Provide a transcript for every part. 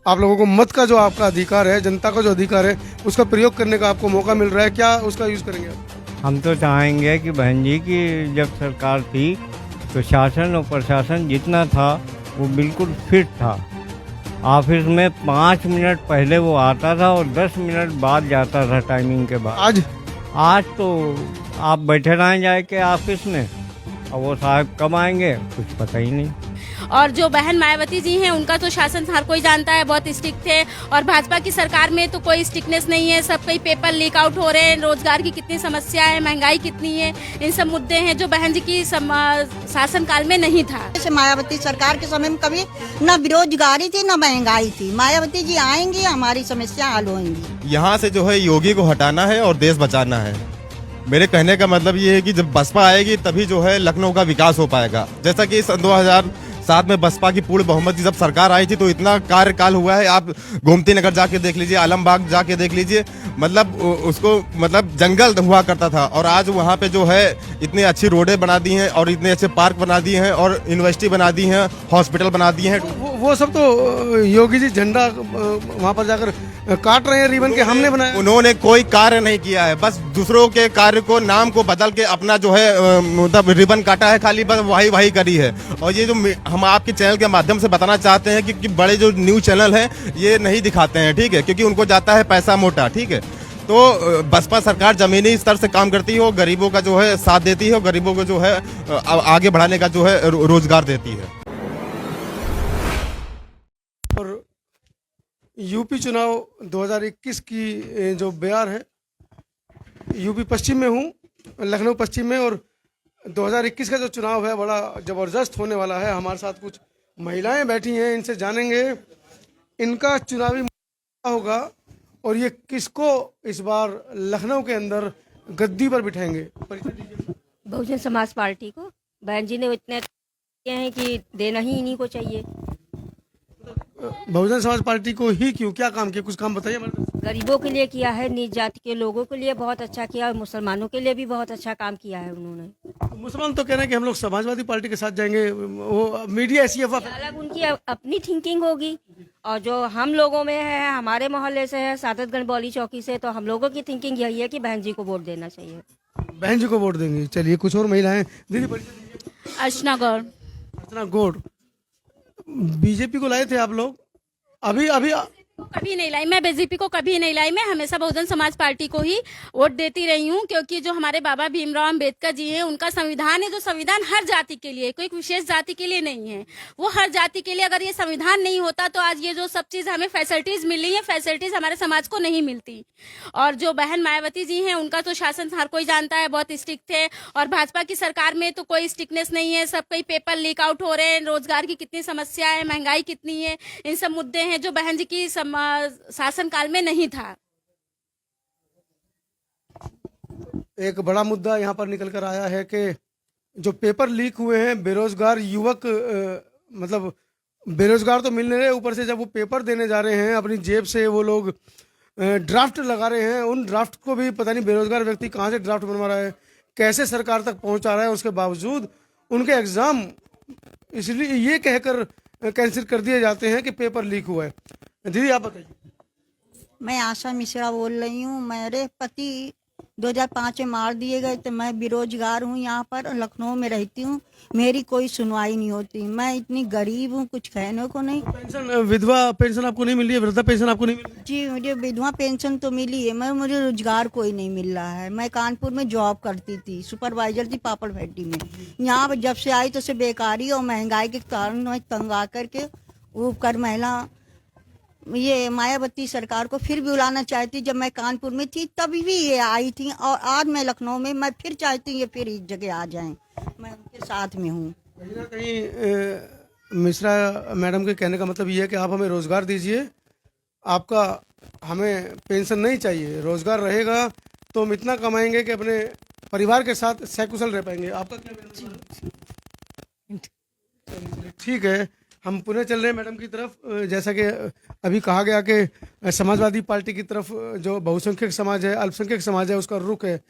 आप लोगों को मत का जो आपका अधिकार है, जनता का जो अधिकार है, उसका प्रयोग करने का आपको मौका मिल रहा है, क्या उसका यूज़ करेंगे आप? हम तो चाहेंगे कि बहन जी की जब सरकार थी तो शासन और प्रशासन जितना था वो बिल्कुल फिट था। ऑफिस में 5 मिनट पहले वो आता था और 10 मिनट बाद जाता था टाइमिंग के बाद। आज आज तो आप बैठे रहें जाए के ऑफिस में और वो साहब कब आएंगे कुछ पता ही नहीं। और जो बहन मायावती जी हैं उनका तो शासन हर कोई जानता है, बहुत स्ट्रिक्ट थे। और भाजपा की सरकार में तो कोई स्ट्रिक्टनेस नहीं है, सब कई पेपर लीक आउट हो रहे हैं, रोजगार की कितनी समस्या है, महंगाई कितनी है, इन सब मुद्दे हैं जो बहन जी की शासन काल में नहीं था। जैसे मायावती सरकार के समय में कभी न बेरोजगारी थी न महंगाई थी। मायावती जी आएंगी, हमारी समस्या हल होंगी। यहाँ से जो है योगी को हटाना है और देश बचाना है। मेरे कहने का मतलब ये है कि जब बसपा आएगी तभी जो है लखनऊ का विकास हो पाएगा। जैसा कि सन 2007 में बसपा की पूर्ण बहुमत की जब सरकार आई थी तो इतना कार्यकाल हुआ है। आप गोमती नगर जाके देख लीजिए, आलमबाग जाके देख लीजिए, मतलब उसको मतलब जंगल हुआ करता था और आज वहाँ पे जो है इतनी अच्छी रोडें बना दी हैं और इतने अच्छे पार्क बना दिए हैं और यूनिवर्सिटी बना दी हैं, हॉस्पिटल बना दिए हैं। वो सब तो योगी जी झंडा वहाँ पर जाकर काट रहे हैं रिबन के, हमने बनाया। उन्होंने कोई कार्य नहीं किया है, बस दूसरों के कार्य को नाम को बदल के अपना जो है मतलब रिबन काटा है, खाली बस वही करी है। और ये जो हम आपके चैनल के माध्यम से बताना चाहते हैं कि बड़े जो न्यूज चैनल हैं ये नहीं दिखाते हैं, ठीक है, क्योंकि उनको जाता है पैसा मोटा, ठीक है। तो बसपा सरकार जमीनी स्तर से काम करती है और गरीबों का जो है साथ देती है और गरीबों को जो है आगे बढ़ाने का जो है रोजगार देती है। और यूपी चुनाव 2021 की जो बयार है, यूपी पश्चिम में हूँ, लखनऊ पश्चिम में, और 2021 का जो चुनाव है बड़ा ज़बरदस्त होने वाला है। हमारे साथ कुछ महिलाएं बैठी हैं, इनसे जानेंगे इनका चुनावी होगा और ये किसको इस बार लखनऊ के अंदर गद्दी पर बिठाएंगे। बहुजन समाज पार्टी को बहन जी ने इतने किए हैं कि देना ही इन्हीं को चाहिए। बहुजन समाज पार्टी को ही क्यों, क्या काम किया, कुछ काम बताइए हमारे। गरीबों के लिए किया है, नीच जाति के लोगों के लिए बहुत अच्छा किया और मुसलमानों के लिए भी बहुत अच्छा काम किया है उन्होंने। मुसलमान तो कह रहे हैं कि हम लोग समाजवादी पार्टी के साथ जाएंगे, वो मीडिया ऐसी अफवाह। अलग उनकी अपनी थिंकिंग होगी और जो हम लोगों में है, हमारे मोहल्ले से है, सादतगंज बौली चौकी से, तो हम लोगों की थिंकिंग यही है कि बहन जी को वोट देना चाहिए। बहन जी को वोट देंगे। चलिए कुछ और महिलाएं। दीदी अर्चना गौड़। अर्चना गौड़, बीजेपी को लाए थे आप लोग? अभी कभी नहीं लाई, मैं बीजेपी को कभी नहीं लाई। मैं हमेशा बहुजन समाज पार्टी को ही वोट देती रही हूँ, क्योंकि जो हमारे बाबा भीमराव अंबेडकर जी हैं उनका संविधान है, जो संविधान हर जाति के लिए, कोई विशेष जाति के लिए नहीं है, वो हर जाति के लिए। अगर ये संविधान नहीं होता तो आज ये जो सब चीज हमें फैसिलिटीज मिल रही है, फैसिलिटीज हमारे समाज को नहीं मिलती। और जो बहन मायावती जी हैं उनका तो शासन हर कोई जानता है, बहुत स्ट्रिक्ट थे। और भाजपा की सरकार में तो कोई स्ट्रिक्टनेस नहीं है, सब कई पेपर लीक आउट हो रहे हैं, रोजगार की कितनी समस्या है, महंगाई कितनी है, इन सब मुद्दे हैं जो बहन जी की शासन काल में नहीं था। एक बड़ा मुद्दा यहाँ पर निकल कर आया है कि जो पेपर लीक हुए हैं, बेरोजगार युवक मतलब बेरोजगार तो मिल नहीं रहे, ऊपर से जब वो पेपर देने जा रहे हैं अपनी जेब से वो लोग ड्राफ्ट लगा रहे हैं, उन ड्राफ्ट को भी पता नहीं बेरोजगार व्यक्ति कहाँ से ड्राफ्ट बनवा रहा है, कैसे सरकार तक पहुँचा रहा है, उसके बावजूद उनके एग्जाम इसलिए ये कहकर कैंसिल कर दिए जाते हैं कि पेपर लीक हुआ है। दीदी आप बताइए। मैं आशा मिश्रा बोल रही हूँ। मेरे पति 2005 में मार दिए गए, तो मैं बेरोजगार हूँ, यहाँ पर लखनऊ में रहती हूँ। मेरी कोई सुनवाई नहीं होती, मैं इतनी गरीब हूँ, कुछ कहने को नहीं। पेंशन, विधवा पेंशन आपको नहीं मिल रही है? वृद्धा पेंशन आपको नहीं मिल रही? जी मुझे विधवा पेंशन तो मिली है, मुझे रोजगार कोई नहीं मिल रहा है। मैं कानपुर में जॉब करती थी, सुपरवाइजर थी पापड़ फैक्ट्री में। यहाँ पर जब से आई तो से बेकारी और महंगाई के कारण मैं तंग आ करके वो कर महिला ये मायावती सरकार को फिर भी बुलाना चाहती। जब मैं कानपुर में थी तभी भी ये आई थी, और आज मैं लखनऊ में, मैं फिर चाहती हूँ ये फिर इस जगह आ जाएं, मैं उनके साथ में हूँ। कहीं ना कहीं मिश्रा मैडम के कहने का मतलब ये है कि आप हमें रोजगार दीजिए, आपका हमें पेंशन नहीं चाहिए, रोजगार रहेगा तो हम इतना कमाएंगे कि अपने परिवार के साथ सकुशल रह पाएंगे। आपका क्या? ठीक है, हम पुनः चल रहे हैं मैडम की तरफ। जैसा कि अभी कहा गया कि समाजवादी पार्टी की तरफ जो बहुसंख्यक समाज है, अल्पसंख्यक समाज है, उसका रुख है।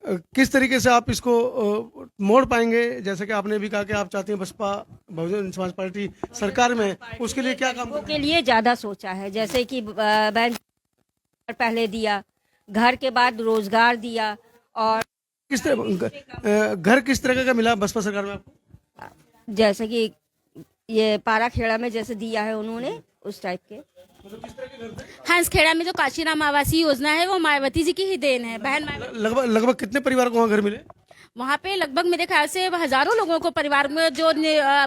किस तरीके से आप इसको मोड़ पाएंगे? जैसे कि आपने भी कहा कि आप चाहती हैं बसपा बहुजन समाज पार्टी सरकार में, उसके लिए क्या काम लोगों के लिए ज्यादा सोचा है, जैसे कि बहन पहले दिया, घर के बाद रोजगार दिया, और किस तरह घर किस तरह का मिला बसपा सरकार में आपको? जैसे कि ये पारा खेड़ा में जैसे दिया है उन्होंने, उस टाइप के। हंसखेड़ा में जो काशीराम आवासीय योजना है वो मायावती जी की ही देन है। बहन लगभग कितने परिवार को वहाँ घर मिले? वहाँ पे लगभग मेरे ख्याल से हजारों लोगों को, परिवार में जो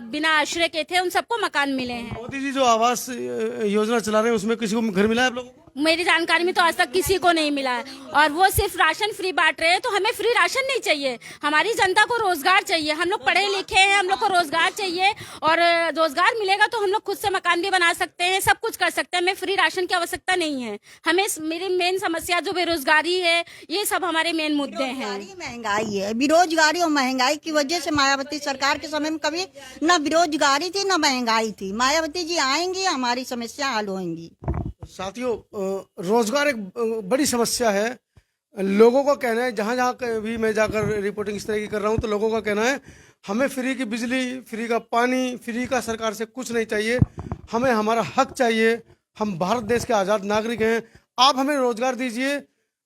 बिना आश्रय के थे, उन सबको मकान मिले हैं। मोदी जी जो आवास योजना चला रहे हैं उसमें किसी को घर मिला है आप लोगों को? मेरी जानकारी में तो आज तक किसी को नहीं मिला है, और वो सिर्फ राशन फ्री बांट रहे हैं। तो हमें फ्री राशन नहीं चाहिए, हमारी जनता को रोजगार चाहिए। हम लोग पढ़े लिखे हैं, हम लोग को रोजगार चाहिए, और रोजगार मिलेगा तो हम लोग खुद से मकान भी बना सकते हैं, सब कुछ कर सकते हैं। हमें फ्री राशन की आवश्यकता नहीं है। हमें मेरी मेन समस्या जो बेरोजगारी है, ये सब हमारे मेन मुद्दे हैं। महंगाई है, बेरोजगारी और महंगाई की वजह से मायावती सरकार के समय में कभी ना बेरोजगारी थी ना महंगाई थी। मायावती जी आएंगी, हमारी समस्या हल होंगी। साथियों, रोजगार एक बड़ी समस्या है। लोगों का कहना है, जहाँ जहाँ भी मैं जाकर रिपोर्टिंग इस तरह की कर रहा हूँ, तो लोगों का कहना है हमें फ्री की बिजली, फ्री का पानी, फ्री का सरकार से कुछ नहीं चाहिए, हमें हमारा हक चाहिए। हम भारत देश के आज़ाद नागरिक हैं, आप हमें रोजगार दीजिए,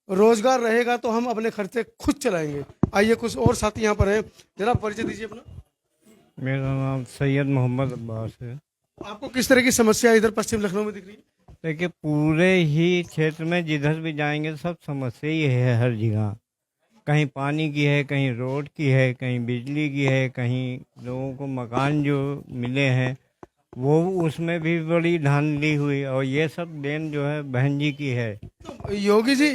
रोजगार रहेगा तो हम अपने खर्चे खुद चलाएंगे। आइए कुछ और साथी यहाँ पर हैं, जरा परिचय दीजिए अपना। मेरा नाम सैयद मोहम्मद अब्बास है। आपको किस तरह की समस्या इधर पश्चिम लखनऊ में दिख रही है? देखिए, पूरे ही क्षेत्र में जिधर भी जाएंगे सब समस्या ही है हर जगह। कहीं पानी की है, कहीं रोड की है, कहीं बिजली की है, कहीं लोगों को मकान जो मिले हैं वो उसमें भी बड़ी धांधली हुई, और ये सब देन जो है बहन जी की है। योगी जी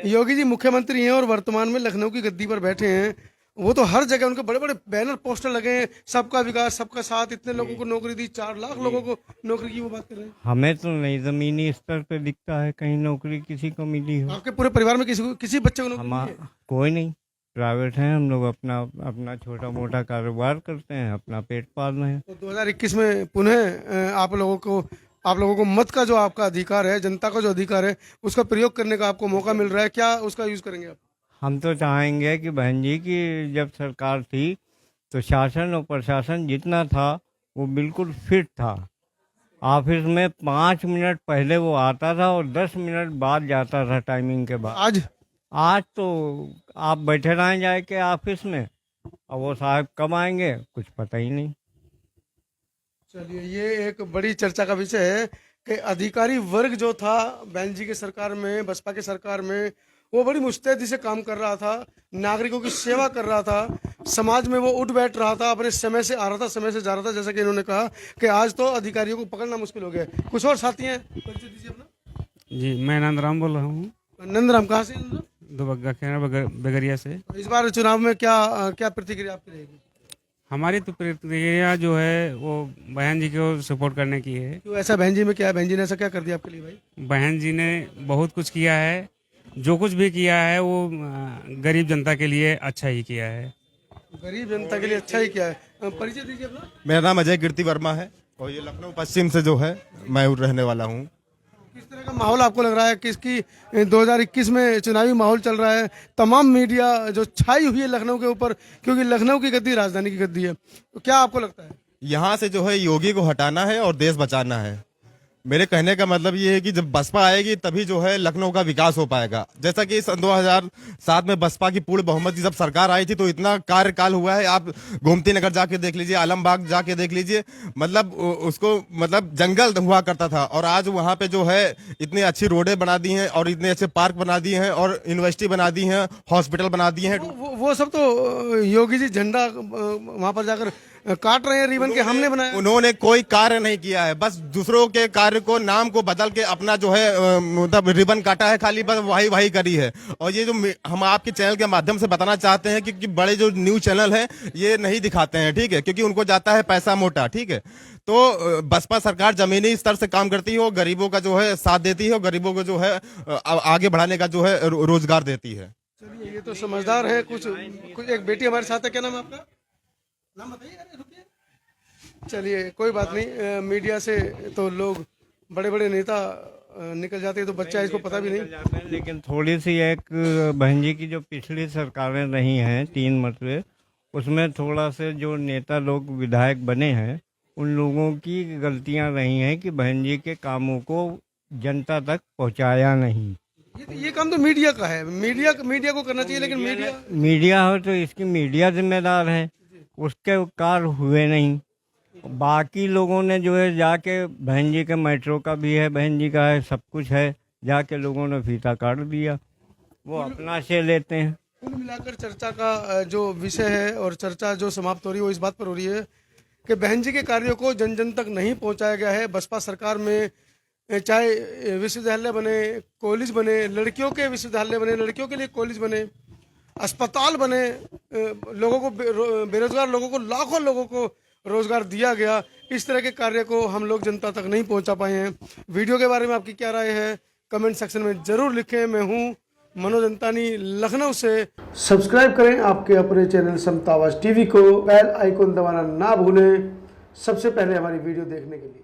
योगी जी मुख्यमंत्री हैं और वर्तमान में लखनऊ की गद्दी पर बैठे हैं। वो तो हर जगह उनके बड़े बड़े बैनर पोस्टर लगे हैं, सबका विकास, सबका साथ, इतने लोगों को नौकरी दी, 4 लाख लोगों को नौकरी की वो बात कर रहे हैं। हमें तो नहीं जमीनी स्तर पे दिखता है कहीं नौकरी किसी को मिली हो। आपके पूरे परिवार में किसी बच्चे को नौकरी मिली है? कोई नहीं, प्राइवेट है। हम लोग अपना छोटा मोटा कारोबार करते हैं, अपना पेट पाल रहे हैं। तो 2021 में पुनः आप लोगों को मत का जो आपका अधिकार है, जनता का जो अधिकार है, उसका प्रयोग करने का आपको मौका मिल रहा है, क्या उसका यूज करेंगे आप? हम तो चाहेंगे कि बहन जी की जब सरकार थी तो शासन और प्रशासन जितना था वो बिल्कुल फिट था। ऑफिस में 5 मिनट पहले वो आता था और 10 मिनट बाद जाता था टाइमिंग के बाद। आज तो आप बैठे रहें जाए के ऑफिस में, और वो साहब कब आएंगे कुछ पता ही नहीं। चलिए, ये एक बड़ी चर्चा का विषय है कि अधिकारी वर्ग जो था बहन जी की सरकार में, बसपा की सरकार में, वो बड़ी मुस्तैदी से काम कर रहा था, नागरिकों की सेवा कर रहा था, समाज में वो उठ बैठ रहा था, अपने समय से आ रहा था, समय से जा रहा था। जैसा कि इन्होंने कहा कि आज तो अधिकारियों को पकड़ना मुश्किल हो गया। कुछ और साथी हैं, परिचय दीजिए अपना। जी, मैं नंदराम बोल रहा हूँ। नंदराम, कहाँ से? दुबग्गा खेड़ा बेगरिया से। इस बार चुनाव में क्या प्रतिक्रिया आपकी रहेगी? हमारी तो प्रतिक्रिया जो है वो बहन जी को सपोर्ट करने की है। क्यों ऐसा? बहन जी में क्या है? बहन जी ने ऐसा क्या कर दिया आपके लिए भाई? बहन जी ने बहुत कुछ किया है, जो कुछ भी किया है वो गरीब जनता के लिए अच्छा ही किया है। गरीब जनता के लिए अच्छा ही किया है। परिचय दीजिए अपना। मेरा नाम अजय कीर्ति वर्मा है और ये लखनऊ पश्चिम से जो है मैं रहने वाला हूँ। किस तरह का माहौल आपको लग रहा है? किसकी 2021 में चुनावी माहौल चल रहा है, तमाम मीडिया जो छाई हुई है लखनऊ के ऊपर, क्योंकि लखनऊ की गद्दी राजधानी की गद्दी है, तो क्या आपको लगता है? यहाँ से जो है योगी को हटाना है और देश बचाना है। मेरे कहने का मतलब ये है कि जब बसपा आएगी तभी जो है लखनऊ का विकास हो पाएगा। जैसा कि सन 2007 में बसपा की पूर्ण बहुमत की जब सरकार आई थी तो इतना कार्यकाल हुआ है। आप गोमती नगर जाके देख लीजिए, आलमबाग जाके देख लीजिए, मतलब उसको मतलब जंगल हुआ करता था, और आज वहाँ पे जो है इतनी अच्छी रोडें बना दी हैं और इतने अच्छे पार्क बना दिए हैं और यूनिवर्सिटी बना दी है, हॉस्पिटल बना दिए हैं। वो सब तो योगी जी झंडा वहाँ पर जाकर काट रहे हैं रिबन के, हमने बनाया। उन्होंने कोई कार्य नहीं किया है, बस दूसरों के कार्य को नाम को बदल के अपना जो है मतलब रिबन काटा है, खाली बस वही करी है। और ये जो हम आपके चैनल के माध्यम से बताना चाहते हैं कि बड़े जो न्यूज चैनल है ये नहीं दिखाते हैं, ठीक है, क्योंकि उनको जाता है पैसा मोटा, ठीक है। तो बसपा सरकार जमीनी स्तर से काम करती है और गरीबों का जो है साथ देती है और गरीबों को जो है आगे बढ़ाने का जो है रोजगार देती है। चलिए, ये तो समझदार है। कुछ एक बेटी हमारे साथ है, क्या नाम है आपका? नाम बताइए। अरे रुकिए, चलिए कोई बात नहीं। मीडिया से तो लोग बड़े बड़े नेता निकल जाती है तो बच्चा इसको पता भी नहीं। जाते हैं, लेकिन थोड़ी सी एक बहन जी की जो पिछली सरकारें रही हैं 3 मरतबे, उसमें थोड़ा से जो नेता लोग विधायक बने हैं उन लोगों की गलतियां रही हैं कि बहन जी के कामों को जनता तक पहुंचाया नहीं। ये काम तो मीडिया का है, मीडिया को करना चाहिए, लेकिन मीडिया हो तो इसकी मीडिया जिम्मेदार है, उसके कार्य हुए नहीं। बाकी लोगों ने जो है जाके बहन जी के मेट्रो का भी है, बहन जी का है, सब कुछ है, जाके लोगों ने फीता काट दिया, वो अपना से लेते हैं। कुल मिलाकर चर्चा का जो विषय है और चर्चा जो समाप्त हो रही है वो इस बात पर हो रही है कि बहन जी के कार्यों को जन जन तक नहीं पहुंचाया गया है। बसपा सरकार में चाहे विश्वविद्यालय बने, कॉलेज बने, लड़कियों के विश्वविद्यालय बने, लड़कियों के लिए कॉलेज बने, अस्पताल बने, लोगों को बेरोजगार लोगों को, लाखों लोगों को रोजगार दिया गया। इस तरह के कार्य को हम लोग जनता तक नहीं पहुंचा पाए हैं। वीडियो के बारे में आपकी क्या राय है कमेंट सेक्शन में जरूर लिखें। मैं हूं मनोज अंतानी, लखनऊ से। सब्सक्राइब करें आपके अपने चैनल समता आवाज टीवी को, बेल आइकन दबाना ना भूलें सबसे पहले हमारी वीडियो देखने के लिए।